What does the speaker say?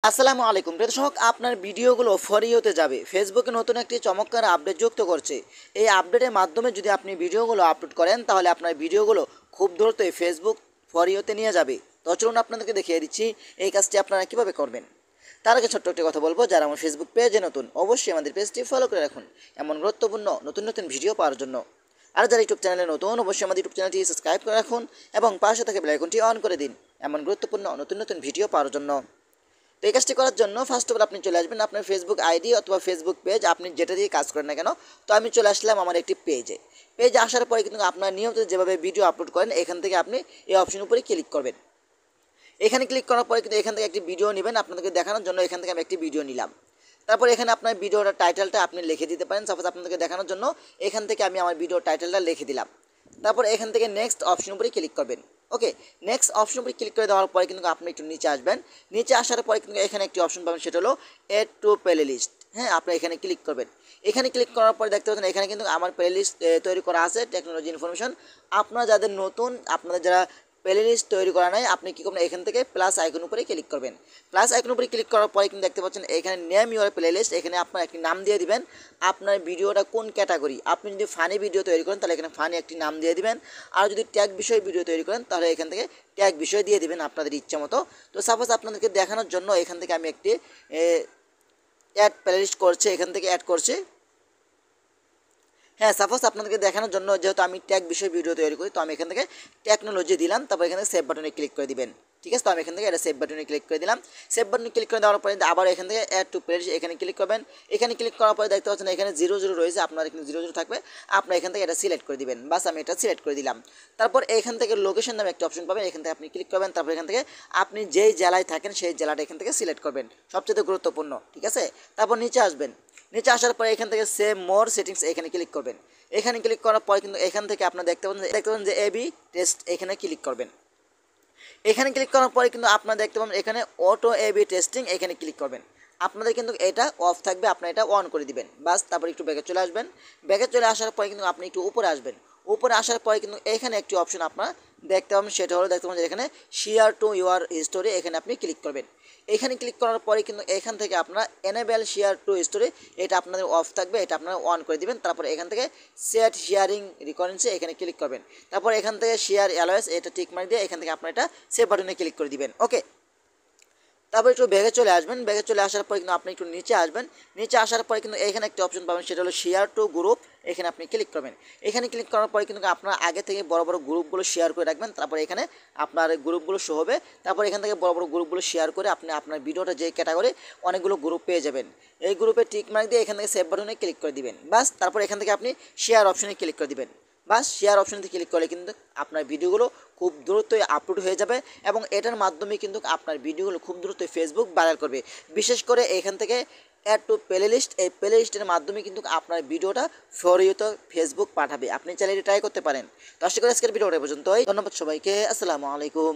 আসসালামু আলাইকুম প্রিয় দর্শক, আপনার ভিডিওগুলো ফর ইউতে যাবে। ফেসবুকে নতুন একটি চমৎকার আপডেট যুক্ত করছে। এই আপডেটের মাধ্যমে যদি আপনি ভিডিওগুলো আপলোড করেন তাহলে আপনার ভিডিওগুলো খুব দ্রুতই ফেসবুক ফর ইউতে নিয়ে যাবে। তো চলুন আপনাদেরকে দেখিয়ে দিচ্ছি এই কাজটি আপনারা কীভাবে করবেন। তার আগে ছোট্ট একটি কথা বলবো, যারা আমার ফেসবুক পেজে নতুন অবশ্যই আমাদের পেজটি ফলো করে রাখুন এমন গুরুত্বপূর্ণ নতুন নতুন ভিডিও পাওয়ার জন্য। আর যারা ইউটিউব চ্যানেলে নতুন অবশ্যই আমাদের ইউটিউব চ্যানেলটি সাবস্ক্রাইব করে রাখুন এবং পাশে থাকা বেল আইকনটি অন করে দিন এমন গুরুত্বপূর্ণ নতুন নতুন ভিডিও পাওয়ার জন্য। তো এই কাজটি করার জন্য ফার্স্ট অফ অল আপনি চলে আসবেন আপনার ফেসবুক আইডি অথবা ফেসবুক পেজ, আপনি যেটা দিয়ে কাজ করেন না কেন। তো আমি চলে আসলাম আমার একটি পেজে আসার পরে কিন্তু আপনার নিয়মিত যেভাবে ভিডিও আপলোড করেন এখান থেকে আপনি এই অপশন উপরে ক্লিক করবেন। এখানে ক্লিক করার পরে কিন্তু এখান থেকে একটি ভিডিও নেবেন আপনাদেরকে দেখানোর জন্য। এখান থেকে আমি একটি ভিডিও নিলাম। তারপর এখানে আপনার ভিডিওটার টাইটেলটা আপনি লিখে দিতে পারেন। সাপোজ আপনাদেরকে দেখানোর জন্য এখান থেকে আমি আমার ভিডিও টাইটেলটা লিখে দিলাম। তারপর এখান থেকে নেক্সট অপশন উপরে ক্লিক করবেন। ওকে, নেক্সট অপশন উপরে ক্লিক করে দেওয়ার পরে কিন্তু আপনি একটু নিচে আসবেন। নিচে আসার পরে কিন্তু এখানে একটি অপশন পাবেন, সেটা হলো এড টু প্লে লিস্ট। হ্যাঁ, আপনি এখানে ক্লিক করবেন। এখানে ক্লিক করার পরে দেখতে পাচ্ছেন এখানে কিন্তু আমার প্লে লিস্ট তৈরি করা আছে, টেকনোলজি ইনফরমেশন। আপনারা যাদের নতুন, আপনাদের যারা প্লে লিস্ট তৈরি করা নাই, আপনি কী করবেন, এখান থেকে প্লাস আইকন উপরে ক্লিক করবেন। প্লাস আইকন উপরে ক্লিক করার পরে কিন্তু দেখতে পাচ্ছেন এখানে নেম ইউর প্লে লিস্ট। এখানে আপনার একটি নাম দিয়ে দিবেন, আপনার ভিডিওটা কোন ক্যাটাগরি। আপনি যদি ফানি ভিডিও তৈরি করেন তাহলে এখানে ফানি একটি নাম দিয়ে দিবেন, আর যদি ট্যাগ বিষয় ভিডিও তৈরি করেন তাহলে এখান থেকে ট্যাগ বিষয় দিয়ে দিবেন আপনাদের ইচ্ছা মতো। তো সাপোজ আপনাদেরকে দেখানোর জন্য এখান থেকে আমি একটি অ্যাড প্লে লিস্ট করছে, এখান থেকে অ্যাড করছে। হ্যাঁ, সাপোজ আপনাদেরকে দেখানোর জন্য যেহেতু আমি ট্যাগ বিষয়ে ভিডিও তৈরি করি, তো আমি এখান থেকে টেকনোলজি দিলাম। তারপর এখানে সেভ বাটনে ক্লিক করে দিবেন। ঠিক আছে, তো আমি এখান থেকে এটা সেভ বাটনে ক্লিক করে দিলাম। সেভ বাটনে ক্লিক করে দেওয়ার পরে আবার এখান থেকে অ্যাড টু প্লেলিস্ট এখানে ক্লিক করবেন। এখানে ক্লিক করার পরে দেখতে পাচ্ছেন এখানে 00 রয়েছে, আপনার এখানে 00 থাকবে। আপনার এখান থেকে এটা সিলেক্ট করে দিবেন। বাস আমি এটা সিলেক্ট করে দিলাম। তারপর এখান থেকে লোকেশন নামে একটা অপশন পাবেন, এখান থেকে আপনি ক্লিক করবেন। তারপর এখান থেকে আপনি যেই জেলায় থাকেন সেই জেলাটা এখান থেকে সিলেক্ট করবেন, সবচেয়ে গুরুত্বপূর্ণ। ঠিক আছে, তারপর নিচে আসবেন। নিচে আসার পরে এখান থেকে সেভ মোর সেটিংস এখানে ক্লিক করবেন। এখানে ক্লিক করার পরে কিন্তু এখান থেকে আপনারা দেখতে পাবেন যে এবি টেস্ট, এখানে ক্লিক করবেন। এখানে ক্লিক করার পরে কিন্তু আপনারা দেখতে পাবেন এখানে অটো এবি টেস্টিং, এখানে ক্লিক করবেন। আপনাদের কিন্তু এটা অফ থাকবে, আপনারা এটা অন করে দিবেন। বাস, তারপর একটু ব্যাকে চলে আসবেন। ব্যাকে চলে আসার পরে কিন্তু আপনি একটু উপরে আসবেন। উপরে আসার পরে কিন্তু এখানে একটি অপশন আপনারা দেখতে পাবেন, সেটা হলো দেখতে পাবেন যে এখানে শেয়ার টু ইউর হিস্টোরি, এখানে আপনি ক্লিক করবেন। এখানে ক্লিক করার পরে কিন্তু এখান থেকে আপনারা এনেবেল শেয়ার টু হিস্টোরি, এটা আপনাদের অফ থাকবে, এটা আপনারা অন করে দিবেন। তারপর এখান থেকে সেট শেয়ারিং রিকরেন্সি এখানে ক্লিক করবেন। তারপর এখান থেকে শেয়ার অ্যালওয়েজ এটা টিক মারি দিয়ে এখান থেকে আপনারা এটা সেভ বাটনে ক্লিক করে দিবেন। ওকে, তারপর একটু ব্যাগে চলে আসবেন। ব্যাগে চলে আসার পরে কিন্তু আপনি একটু নিচে আসবেন। নিচে আসার পরে কিন্তু এখানে একটি অপশন পাবেন, সেটা হলো শেয়ার টু গ্রুপ, এখানে আপনি ক্লিক করবেন। এখানে ক্লিক করার পরে কিন্তু আপনার আগে থেকে বড় বড় গ্রুপগুলো শেয়ার করে রাখবেন। তারপর এখানে আপনার গ্রুপগুলো শো হবে। তারপর এখান থেকে বড় বড় গ্রুপগুলো শেয়ার করে আপনি আপনার ভিডিওটা যে ক্যাটাগরি অনেকগুলো গ্রুপ পেয়ে যাবেন। এই গ্রুপে টিক মার্ক দিয়ে এখান থেকে সেভ বাটনে ক্লিক করে দিবেন। বাস, তারপর এখান থেকে আপনি শেয়ার অপশনে ক্লিক করে দিবেন। বাস, শেয়ার অপশনটি ক্লিক করলে কিন্তু আপনার ভিডিওগুলো খুব দ্রুতই আপলোড হয়ে যাবে এবং এটার মাধ্যমে কিন্তু আপনার ভিডিওগুলো খুব দ্রুতই ফেসবুক ভাইরাল করবে। বিশেষ করে এখান থেকে অ্যাড টু প্লে লিস্ট, এই প্লে লিস্টের মাধ্যমে কিন্তু আপনার ভিডিওটা ফর ইউতে ফেসবুক পাঠাবে। আপনি চাইলে ট্রাই করতে পারেন। তো আশা করি আজকের ভিডিওটা পর্যন্তই। ধন্যবাদ সবাইকে। আসসালামু আলাইকুম।